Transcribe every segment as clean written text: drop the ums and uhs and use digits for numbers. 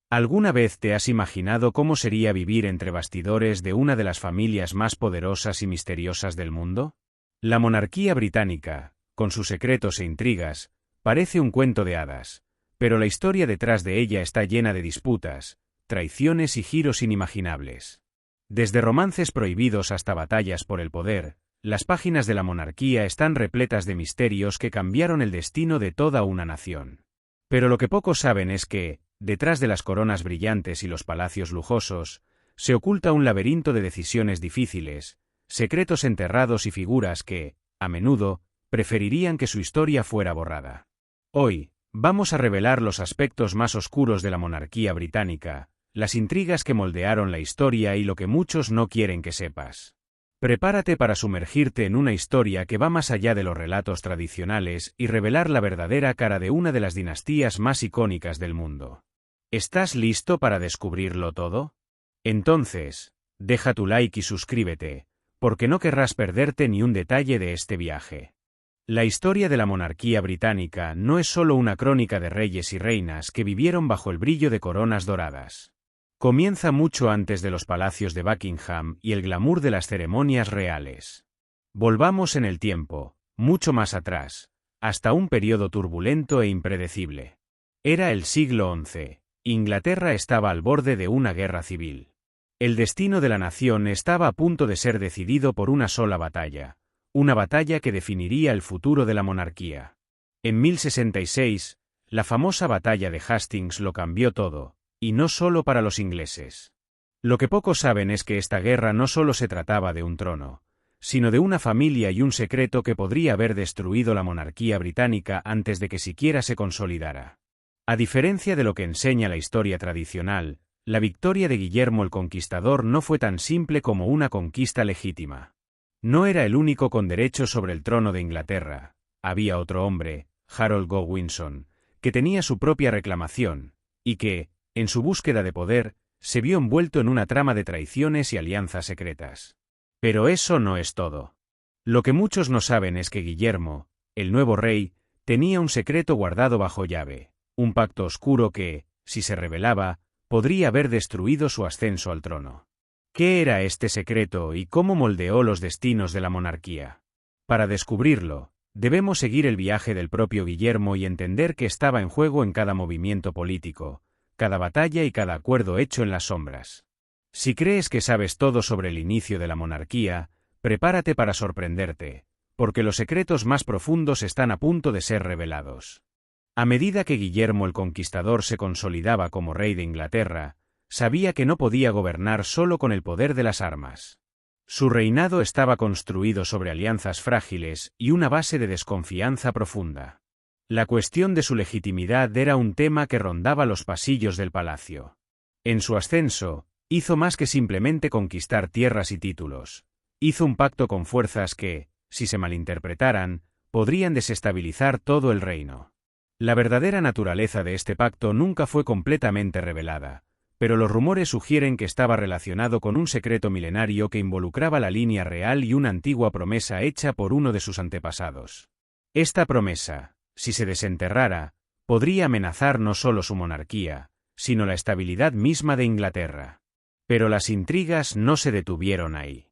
¿Alguna vez te has imaginado cómo sería vivir entre bastidores de una de las familias más poderosas y misteriosas del mundo? La monarquía británica, con sus secretos e intrigas, parece un cuento de hadas, pero la historia detrás de ella está llena de disputas, traiciones y giros inimaginables. Desde romances prohibidos hasta batallas por el poder, las páginas de la monarquía están repletas de misterios que cambiaron el destino de toda una nación. Pero lo que pocos saben es que, detrás de las coronas brillantes y los palacios lujosos, se oculta un laberinto de decisiones difíciles, secretos enterrados y figuras que, a menudo, preferirían que su historia fuera borrada. Hoy, vamos a revelar los aspectos más oscuros de la monarquía británica, las intrigas que moldearon la historia y lo que muchos no quieren que sepas. Prepárate para sumergirte en una historia que va más allá de los relatos tradicionales y revelar la verdadera cara de una de las dinastías más icónicas del mundo. ¿Estás listo para descubrirlo todo? Entonces, deja tu like y suscríbete, porque no querrás perderte ni un detalle de este viaje. La historia de la monarquía británica no es solo una crónica de reyes y reinas que vivieron bajo el brillo de coronas doradas. Comienza mucho antes de los palacios de Buckingham y el glamour de las ceremonias reales. Volvamos en el tiempo, mucho más atrás, hasta un periodo turbulento e impredecible. Era el siglo XI. Inglaterra estaba al borde de una guerra civil. El destino de la nación estaba a punto de ser decidido por una sola batalla, una batalla que definiría el futuro de la monarquía. En 1066, la famosa batalla de Hastings lo cambió todo, y no solo para los ingleses. Lo que pocos saben es que esta guerra no solo se trataba de un trono, sino de una familia y un secreto que podría haber destruido la monarquía británica antes de que siquiera se consolidara. A diferencia de lo que enseña la historia tradicional, la victoria de Guillermo el Conquistador no fue tan simple como una conquista legítima. No era el único con derecho sobre el trono de Inglaterra, había otro hombre, Harold Godwinson, que tenía su propia reclamación, y que, en su búsqueda de poder, se vio envuelto en una trama de traiciones y alianzas secretas. Pero eso no es todo. Lo que muchos no saben es que Guillermo, el nuevo rey, tenía un secreto guardado bajo llave, un pacto oscuro que, si se revelaba, podría haber destruido su ascenso al trono. ¿Qué era este secreto y cómo moldeó los destinos de la monarquía? Para descubrirlo, debemos seguir el viaje del propio Guillermo y entender qué estaba en juego en cada movimiento político, cada batalla y cada acuerdo hecho en las sombras. Si crees que sabes todo sobre el inicio de la monarquía, prepárate para sorprenderte, porque los secretos más profundos están a punto de ser revelados. A medida que Guillermo el Conquistador se consolidaba como rey de Inglaterra, sabía que no podía gobernar solo con el poder de las armas. Su reinado estaba construido sobre alianzas frágiles y una base de desconfianza profunda. La cuestión de su legitimidad era un tema que rondaba los pasillos del palacio. En su ascenso, hizo más que simplemente conquistar tierras y títulos. Hizo un pacto con fuerzas que, si se malinterpretaran, podrían desestabilizar todo el reino. La verdadera naturaleza de este pacto nunca fue completamente revelada, pero los rumores sugieren que estaba relacionado con un secreto milenario que involucraba la línea real y una antigua promesa hecha por uno de sus antepasados. Esta promesa, si se desenterrara, podría amenazar no solo su monarquía, sino la estabilidad misma de Inglaterra. Pero las intrigas no se detuvieron ahí.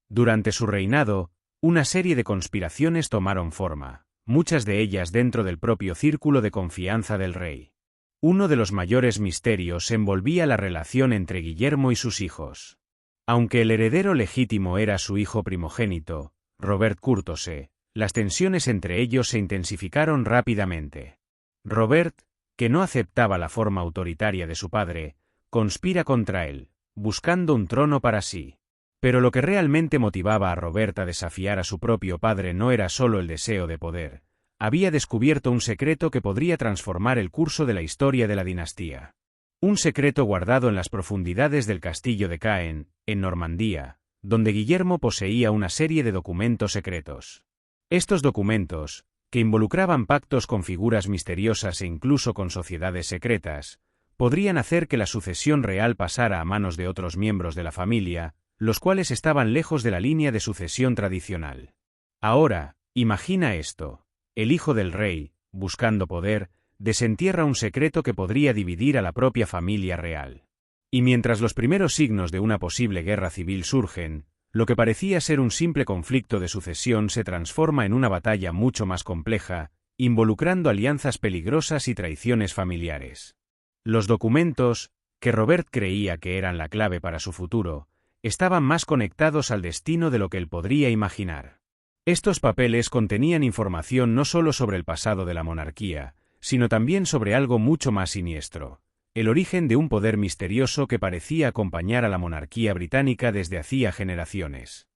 Durante su reinado, una serie de conspiraciones tomaron forma, muchas de ellas dentro del propio círculo de confianza del rey. Uno de los mayores misterios envolvía la relación entre Guillermo y sus hijos. Aunque el heredero legítimo era su hijo primogénito, Robert Curthose, las tensiones entre ellos se intensificaron rápidamente. Robert, que no aceptaba la forma autoritaria de su padre, conspira contra él, buscando un trono para sí. Pero lo que realmente motivaba a Robert a desafiar a su propio padre no era solo el deseo de poder. Había descubierto un secreto que podría transformar el curso de la historia de la dinastía. Un secreto guardado en las profundidades del castillo de Caen, en Normandía, donde Guillermo poseía una serie de documentos secretos. Estos documentos, que involucraban pactos con figuras misteriosas e incluso con sociedades secretas, podrían hacer que la sucesión real pasara a manos de otros miembros de la familia, los cuales estaban lejos de la línea de sucesión tradicional. Ahora, imagina esto. El hijo del rey, buscando poder, desentierra un secreto que podría dividir a la propia familia real. Y mientras los primeros signos de una posible guerra civil surgen, lo que parecía ser un simple conflicto de sucesión se transforma en una batalla mucho más compleja, involucrando alianzas peligrosas y traiciones familiares. Los documentos, que Robert creía que eran la clave para su futuro, estaban más conectados al destino de lo que él podría imaginar. Estos papeles contenían información no solo sobre el pasado de la monarquía, sino también sobre algo mucho más siniestro: el origen de un poder misterioso que parecía acompañar a la monarquía británica desde hacía generaciones.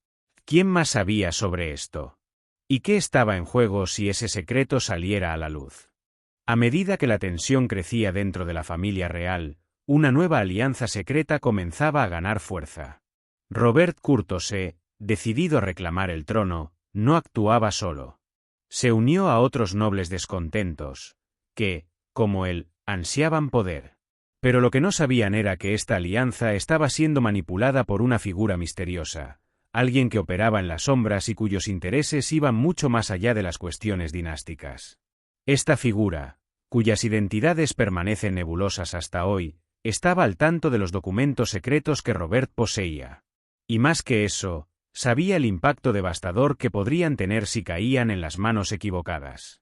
¿Quién más sabía sobre esto? ¿Y qué estaba en juego si ese secreto saliera a la luz? A medida que la tensión crecía dentro de la familia real, una nueva alianza secreta comenzaba a ganar fuerza. Robert Curthose, decidido a reclamar el trono, no actuaba solo. Se unió a otros nobles descontentos, que, como él, ansiaban poder. Pero lo que no sabían era que esta alianza estaba siendo manipulada por una figura misteriosa, alguien que operaba en las sombras y cuyos intereses iban mucho más allá de las cuestiones dinásticas. Esta figura, cuyas identidades permanecen nebulosas hasta hoy, estaba al tanto de los documentos secretos que Robert poseía. Y más que eso, sabía el impacto devastador que podrían tener si caían en las manos equivocadas.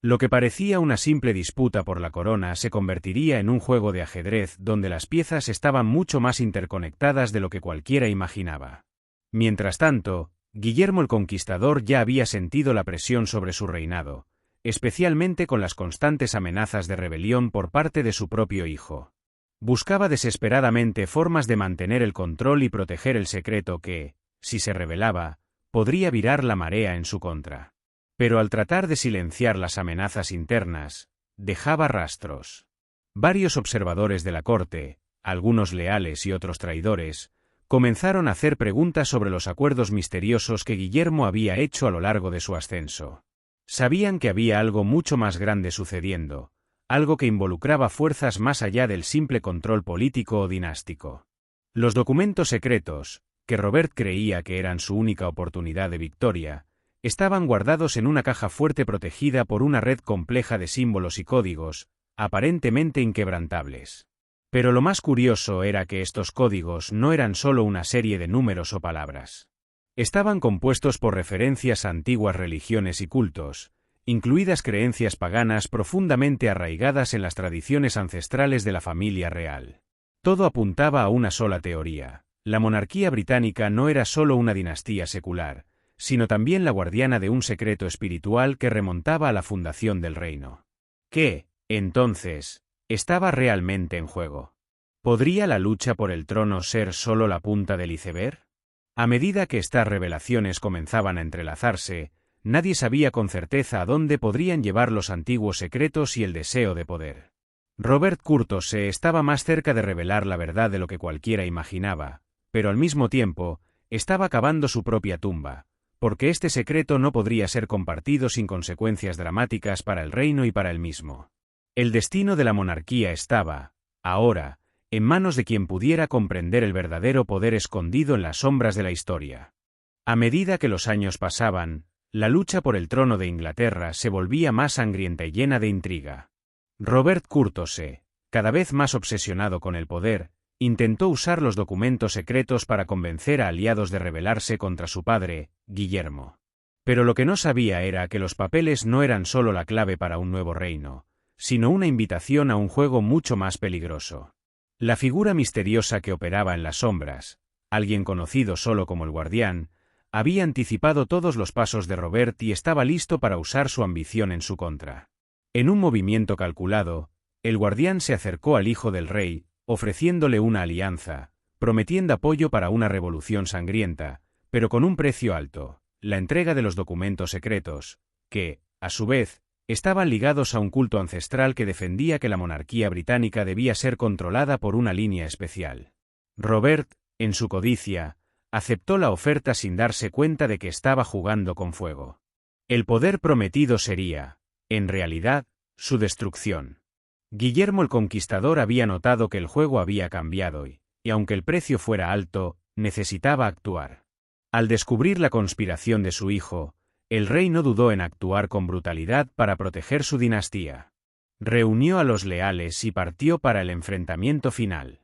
Lo que parecía una simple disputa por la corona se convertiría en un juego de ajedrez donde las piezas estaban mucho más interconectadas de lo que cualquiera imaginaba. Mientras tanto, Guillermo el Conquistador ya había sentido la presión sobre su reinado, especialmente con las constantes amenazas de rebelión por parte de su propio hijo. Buscaba desesperadamente formas de mantener el control y proteger el secreto que, si se revelaba, podría virar la marea en su contra. Pero al tratar de silenciar las amenazas internas, dejaba rastros. Varios observadores de la corte, algunos leales y otros traidores, comenzaron a hacer preguntas sobre los acuerdos misteriosos que Guillermo había hecho a lo largo de su ascenso. Sabían que había algo mucho más grande sucediendo, algo que involucraba fuerzas más allá del simple control político o dinástico. Los documentos secretos, que Robert creía que eran su única oportunidad de victoria, estaban guardados en una caja fuerte protegida por una red compleja de símbolos y códigos, aparentemente inquebrantables. Pero lo más curioso era que estos códigos no eran solo una serie de números o palabras. Estaban compuestos por referencias a antiguas religiones y cultos, incluidas creencias paganas profundamente arraigadas en las tradiciones ancestrales de la familia real. Todo apuntaba a una sola teoría: la monarquía británica no era solo una dinastía secular, sino también la guardiana de un secreto espiritual que remontaba a la fundación del reino. ¿Qué, entonces, estaba realmente en juego? ¿Podría la lucha por el trono ser solo la punta del iceberg? A medida que estas revelaciones comenzaban a entrelazarse, nadie sabía con certeza a dónde podrían llevar los antiguos secretos y el deseo de poder. Robert Curthose estaba más cerca de revelar la verdad de lo que cualquiera imaginaba, pero al mismo tiempo, estaba cavando su propia tumba, porque este secreto no podría ser compartido sin consecuencias dramáticas para el reino y para él mismo. El destino de la monarquía estaba, ahora, en manos de quien pudiera comprender el verdadero poder escondido en las sombras de la historia. A medida que los años pasaban, la lucha por el trono de Inglaterra se volvía más sangrienta y llena de intriga. Robert Curthose, cada vez más obsesionado con el poder, intentó usar los documentos secretos para convencer a aliados de rebelarse contra su padre, Guillermo. Pero lo que no sabía era que los papeles no eran solo la clave para un nuevo reino, sino una invitación a un juego mucho más peligroso. La figura misteriosa que operaba en las sombras, alguien conocido solo como el Guardián, había anticipado todos los pasos de Robert y estaba listo para usar su ambición en su contra. En un movimiento calculado, el Guardián se acercó al hijo del rey, ofreciéndole una alianza, prometiendo apoyo para una revolución sangrienta, pero con un precio alto: la entrega de los documentos secretos, que, a su vez, estaban ligados a un culto ancestral que defendía que la monarquía británica debía ser controlada por una línea especial. Robert, en su codicia, aceptó la oferta sin darse cuenta de que estaba jugando con fuego. El poder prometido sería, en realidad, su destrucción. Guillermo el Conquistador había notado que el juego había cambiado y aunque el precio fuera alto, necesitaba actuar. Al descubrir la conspiración de su hijo, el rey no dudó en actuar con brutalidad para proteger su dinastía. Reunió a los leales y partió para el enfrentamiento final.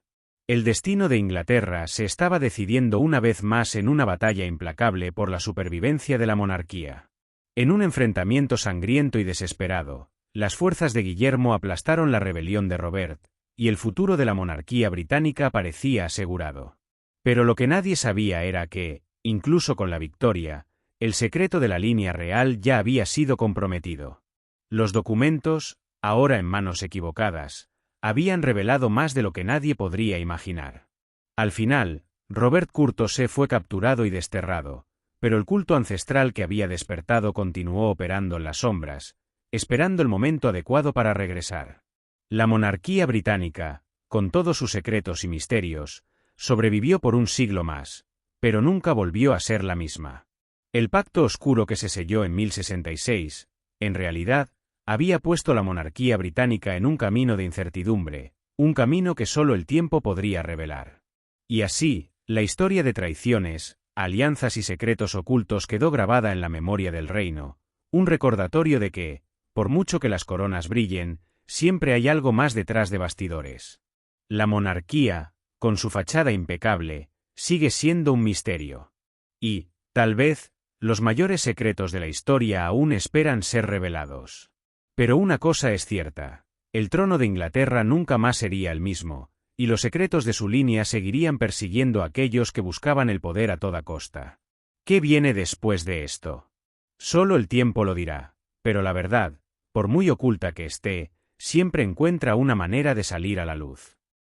El destino de Inglaterra se estaba decidiendo una vez más en una batalla implacable por la supervivencia de la monarquía. En un enfrentamiento sangriento y desesperado, las fuerzas de Guillermo aplastaron la rebelión de Robert, y el futuro de la monarquía británica parecía asegurado. Pero lo que nadie sabía era que, incluso con la victoria, el secreto de la línea real ya había sido comprometido. Los documentos, ahora en manos equivocadas, habían revelado más de lo que nadie podría imaginar. Al final, Robert Curthose fue capturado y desterrado, pero el culto ancestral que había despertado continuó operando en las sombras, esperando el momento adecuado para regresar. La monarquía británica, con todos sus secretos y misterios, sobrevivió por un siglo más, pero nunca volvió a ser la misma. El pacto oscuro que se selló en 1066, en realidad, había puesto la monarquía británica en un camino de incertidumbre, un camino que solo el tiempo podría revelar. Y así, la historia de traiciones, alianzas y secretos ocultos quedó grabada en la memoria del reino, un recordatorio de que, por mucho que las coronas brillen, siempre hay algo más detrás de bastidores. La monarquía, con su fachada impecable, sigue siendo un misterio. Y, tal vez, los mayores secretos de la historia aún esperan ser revelados. Pero una cosa es cierta, el trono de Inglaterra nunca más sería el mismo, y los secretos de su línea seguirían persiguiendo a aquellos que buscaban el poder a toda costa. ¿Qué viene después de esto? Solo el tiempo lo dirá, pero la verdad, por muy oculta que esté, siempre encuentra una manera de salir a la luz.